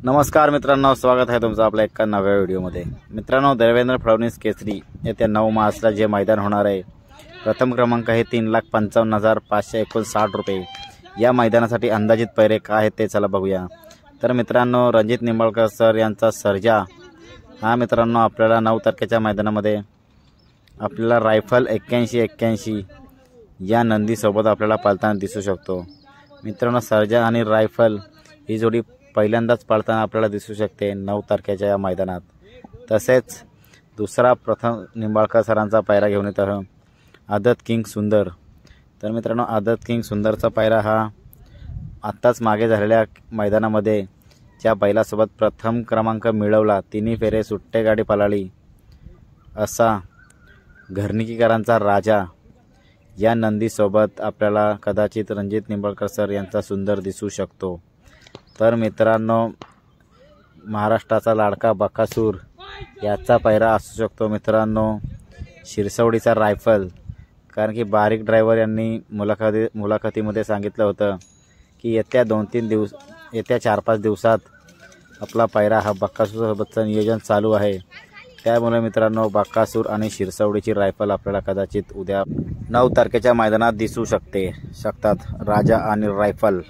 नमस्कार मित्रांनो, स्वागत आहे तुमचं आपल्या एका नव्या व्हिडिओमध्ये। मित्रांनो, देवेंद्र फडणवीस केसरी येत्या 9 मार्चला जे मैदान होणार आहे, प्रथम क्रमांक आहे 3,55,559 रुपये। या मैदानासाठी अंदाजित पैरे काय आहेत ते चला बघूया। तर मित्रांनो, रणजित निंबाळकर सर यांचा सर्जा हा मित्रांनो आपल्याला 9 तारखेच्या मैदानामध्ये आपल्याला रायफल 8181 या नंदी सोबत आपल्याला पाळताना दिसू शकतो। मित्रांनो, सर्जा आणि रायफल ही जोडी पहिल्यांदाच पाळताना आपल्याला दिसू शकते 9 तारखेच्या या मैदानात। तसेच दुसरा प्रथम निंबाळकर सरांचा पायरा घेऊन येत आहे आदत किंग सुंदर। तर मित्रांनो, आदत किंग सुंदरचा पायरा हा आत्ताच मागे झालेल्या मैदानामध्ये ज्या बैलासोबत प्रथम क्रमांक मिळवला, तिन्ही फेरे सुट्टे गाडी पळाली असा घरणिकीकरांचा राजा या नंदीसोबत आपल्याला कदाचित रणजित निंबाळकर सर यांचा सुंदर दिसू शकतो। तर मित्रांनो, महाराष्ट्राचा लाडका बकासूर याचा पायरा असू शकतो मित्रांनो शिरसवडीचा रायफल। कारण की बारीक ड्रायव्हर यांनी मुलाखतीमध्ये सांगितलं होतं की येत्या 4-5 दिवसात आपला पायरा हा बकासूरसोबतचं नियोजन चालू आहे। त्यामुळे मित्रांनो, बकासूर आणि शिरसवडीची रायफल आपल्याला कदाचित उद्या 9 तारखेच्या मैदानात दिसू शकतात, राजा आणि रायफल।